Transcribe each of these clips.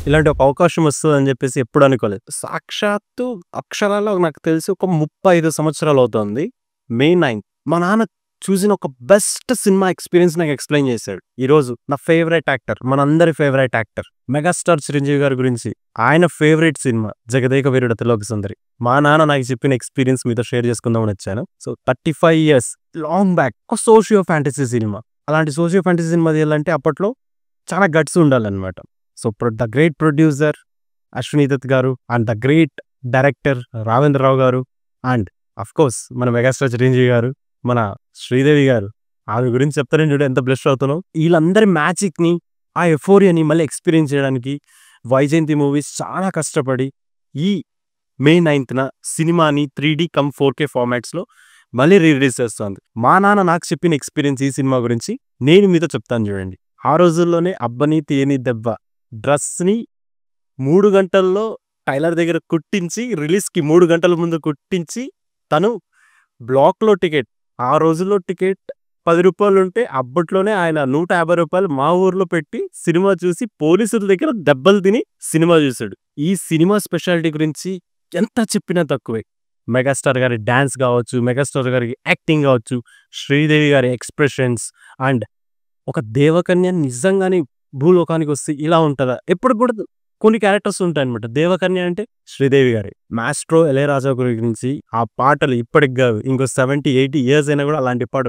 ఇలాంటి ఒక అవకాశం వస్తుందని చెప్పేసి ఎప్పుడు అనుకోలేదు. సాక్షాత్తు అక్షరాల్లో నాకు తెలిసి ఒక 35 సంవత్సరాలు అవుతుంది. మే 9 మా నాన్న చూసిన ఒక బెస్ట్ సినిమా ఎక్స్పీరియన్స్ నాకు ఎక్స్ప్లెయిన్ చేశాడు. ఈరోజు నా ఫేవరెట్ యాక్టర్, మనందరి ఫేవరెట్ యాక్టర్ మెగాస్టార్ చిరంజీవి గారి గురించి ఆయన ఫేవరెట్ సినిమా జగదేక వీరుడు అతిలోక సుందరి. మా నాన్న నాకు చెప్పిన ఎక్స్పీరియన్స్ మీతో షేర్ చేసుకుందామని వచ్చాను. సో 35 years లాంగ్ బ్యాక్ ఒక సోషియో ఫ్యాంటసీ సినిమా. అలాంటి సోషియో ఫ్యాంటసీ సినిమా తీయాలంటే అప్పట్లో చాలా గట్స్ ఉండాలన్నమాట. So the great producer Ashwini Dutt గారు and the great director Raghavendra Rao గారు అండ్ అఫ్ కోర్స్ మన మెగాస్టార్ చిరంజీవి గారు, మన శ్రీదేవి గారు. ఆమె గురించి చెప్తారని చూడ ఎంత బ్లెస్ అవుతున్నావు. వీళ్ళందరి మ్యాజిక్ ని, ఆ ఎఫోరియాని మళ్ళీ ఎక్స్పీరియన్స్ చేయడానికి వైజయంతి మూవీస్ చాలా కష్టపడి ఈ మే 9న సినిమాని 3D కమ్ 4K ఫార్మాట్స్ లో మళ్ళీ రిలీజ్ చేస్తుంది. మా నాన్న నాకు చెప్పిన ఎక్స్పీరియన్స్ ఈ సినిమా గురించి నేను మీతో చెప్తాను చూడండి. ఆ రోజుల్లోనే అబ్బని తేని దెబ్బ డ్రెస్ ని 3 గంటల్లో టైలర్ దగ్గర కుట్టించి రిలీజ్ కి 3 గంటల ముందు కుట్టించి తను బ్లాక్ లో టికెట్, ఆ రోజుల్లో టికెట్ 10 రూపాయలు ఉంటే అప్పట్లోనే ఆయన 150 రూపాయలు మా ఊర్లో పెట్టి సినిమా చూసి పోలీసుల దగ్గర దెబ్బలు తిని సినిమా చూశాడు. ఈ సినిమా స్పెషాలిటీ గురించి ఎంత చెప్పినా తక్కువే. మెగాస్టార్ గారి డాన్స్ కావచ్చు, మెగాస్టార్ గారి యాక్టింగ్ కావచ్చు, శ్రీదేవి గారి ఎక్స్ప్రెషన్స్ అండ్ ఒక దేవకన్య నిజంగానే భూలోకానికి వస్తే ఇలా ఉంటుందా? ఎప్పుడు కూడా కొన్ని క్యారెక్టర్స్ ఉంటాయన్నమాట. దేవకన్య అంటే శ్రీదేవి గారి. మాస్ట్రో ఇళయరాజా గురించి ఆ పాటలు ఇప్పటికి కాదు, ఇంకో 70-80 years అయినా కూడా అలాంటి పాట,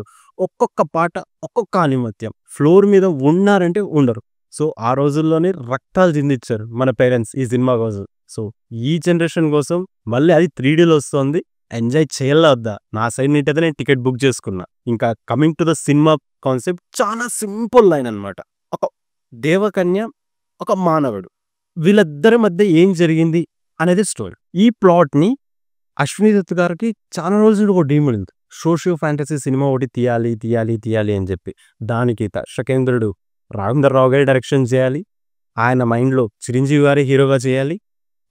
ఒక్కొక్క పాట ఒక్కొక్క ఆనిమత్యం. ఫ్లోర్ మీద ఉన్నారంటే ఉండరు. సో ఆ రోజుల్లోనే రక్తాలు చిందించారు మన పేరెంట్స్ ఈ సినిమా కోసం. సో ఈ జనరేషన్ కోసం మళ్ళీ అది 3Dలో వస్తుంది. ఎంజాయ్ చేయాలా వద్దా? నా సైడ్ నుంచి అయితే నేను టికెట్ బుక్ చేసుకున్నా. ఇంకా coming to the cinema concept చాలా సింపుల్ లైన్ అనమాట. ఒక దేవకన్య, ఒక మానవుడు, వీళ్ళిద్దరి మధ్య ఏం జరిగింది అనేది స్టోరీ. ఈ ప్లాట్ ని అశ్విని దత్ గారికి చాలా రోజులు ఒక డ్రీమ్ ఉంది, సోషియో ఫ్యాంటసీ సినిమా ఒకటి తీయాలి తీయాలి తీయాలి అని చెప్పి. దానికి దర్శకేంద్రుడు రావేంద్రరావు గారి డైరెక్షన్ చేయాలి, ఆయన మైండ్లో చిరంజీవి గారి హీరోగా చేయాలి,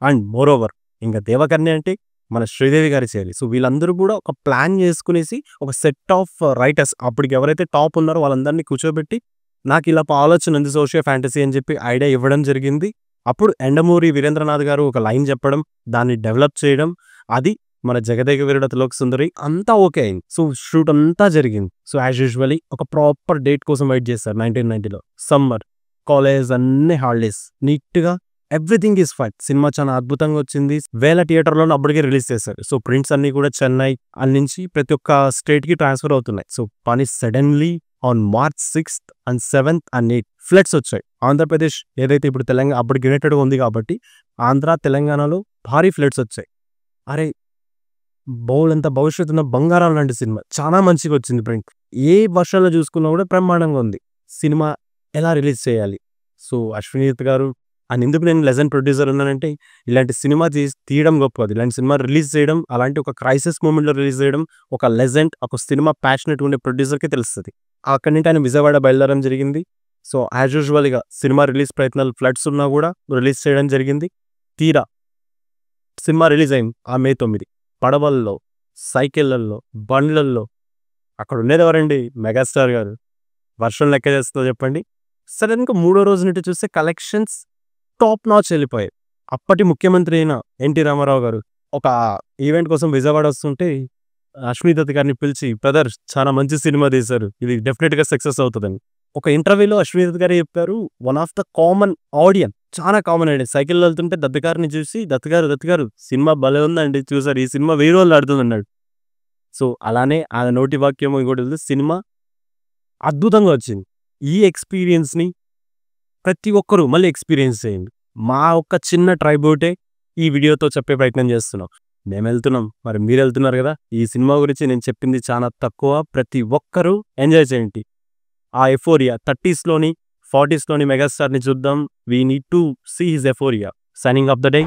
అండ్ మోర్ ఓవర్ ఇంకా దేవకన్య అంటే మన శ్రీదేవి గారి చేయాలి. సో వీళ్ళందరూ కూడా ఒక ప్లాన్ చేసుకునేసి ఒక సెట్ ఆఫ్ రైటర్స్ అప్పటికి ఎవరైతే టాప్ ఉన్నారో వాళ్ళందరినీ కూర్చోబెట్టి నాకు ఇలా ఆలోచన ఉంది సోషియో ఫ్యాంటసీ అని చెప్పి ఐడియా ఇవ్వడం జరిగింది. అప్పుడు ఎండమూరి వీరేంద్రనాథ్ గారు ఒక లైన్ చెప్పడం, దాన్ని డెవలప్ చేయడం, అది మన జగదేక వీరుడు అతిలోక సుందరి అంతా ఓకే అయింది. సో షూట్ అంతా జరిగింది. సో యాజ్ యూజువల్లీ ఒక ప్రాపర్ డేట్ కోసం వెయిట్ చేస్తారు. 1990లో సమ్మర్, కాలేజ్, అన్ని హాలిడేస్, నీట్గా ఎవ్రీథింగ్ ఈస్ ఫైన్. సినిమా చాలా అద్భుతంగా వచ్చింది. 1000 థియేటర్లో అప్పటికే రిలీజ్ చేశారు. సో ప్రింట్స్ అన్ని కూడా చెన్నై నుంచి ప్రతి ఒక్క స్టేట్ కి ట్రాన్స్ఫర్ అవుతున్నాయి. సో పని suddenly on March 6th and 7th and 8th floods వచ్చాయి. ఆంధ్రప్రదేశ్ ఏదైతే ఇప్పుడు తెలంగాణ అప్పటికి యునైటెడ్గా ఉంది కాబట్టి ఆంధ్ర తెలంగాణలో భారీ ఫ్లడ్స్ వచ్చాయి. అరే ఎంత భవిష్యత్తు ఉన్న బంగారం లాంటి సినిమా చాలా మంచిగా వచ్చింది. ప్రింట్ ఏ వర్షాల్లో చూసుకున్నా కూడా బ్రహ్మాండంగా ఉంది. సినిమా ఎలా రిలీజ్ చేయాలి? సో అశ్విని దత్ గారు అండ్ ఎందుకు నేను లెజెండ్ ప్రొడ్యూసర్ ఉన్నానంటే ఇలాంటి సినిమా తీయడం గొప్పది. ఇలాంటి సినిమా రిలీజ్ చేయడం, అలాంటి ఒక క్రైసిస్ మూమెంట్లో రిలీజ్ చేయడం ఒక లెజెండ్, ఒక సినిమా ప్యాషనెట్ ఉండే ప్రొడ్యూసర్కి తెలుస్తుంది. అక్కడి నుంచి ఆయన విజయవాడ బయలుదేరడం జరిగింది. సో యాజ్ యూజువల్గా సినిమా రిలీజ్ ప్రయత్నాలు ఫ్లడ్స్ ఉన్నా కూడా రిలీజ్ చేయడం జరిగింది. తీరా సినిమా రిలీజ్ అయింది ఆ May 9. పడవల్లో, సైకిళ్ళల్లో, బండ్లల్లో అక్కడ ఉండేది ఎవరండి? మెగాస్టార్ గారు. వర్షం లెక్క చేస్తుందో చెప్పండి. సడన్గా 3వ రోజు నుండి చూస్తే కలెక్షన్స్ టాప్ నాచ్ వెళ్ళిపోయాయి. అప్పటి ముఖ్యమంత్రి అయిన ఎన్టీ రామారావు గారు ఒక ఈవెంట్ కోసం విజయవాడ వస్తుంటే అశ్విని దత్ గారిని పిలిచి, బ్రదర్ చాలా మంచి సినిమా తీశారు, ఇది డెఫినెట్గా సక్సెస్ అవుతుందని ఒక ఇంటర్వ్యూలో అశ్విని దత్ గారు చెప్పారు. One of the common audience, చాలా కామన్ అండి, సైకిల్ వెళ్తుంటే దత్ గారిని చూసి దత్ గారు సినిమా భలే ఉందండి, చూసారు ఈ సినిమా 1000 రోజులు ఆడుతుంది అన్నాడు. సో అలానే ఆయన నోటి వాక్యం ఇంకోటి, సినిమా అద్భుతంగా వచ్చింది. ఈ ఎక్స్పీరియన్స్ని ప్రతి ఒక్కరూ మళ్ళీ ఎక్స్పీరియన్స్ చేయండి. మా ఒక్క చిన్న ట్రైబ్యూటే ఈ వీడియోతో చెప్పే ప్రయత్నం చేస్తున్నాం. మేము వెళ్తున్నాం, మరి మీరు వెళ్తున్నారు కదా. ఈ సినిమా గురించి నేను చెప్పింది చాలా తక్కువ, ప్రతి ఒక్కరూ ఎంజాయ్ చేయండి. ఆ ఎఫోరియా 30sలోని 40sలోని మెగాస్టార్ని చూద్దాం. We need to see his euphoria. Signing off the day.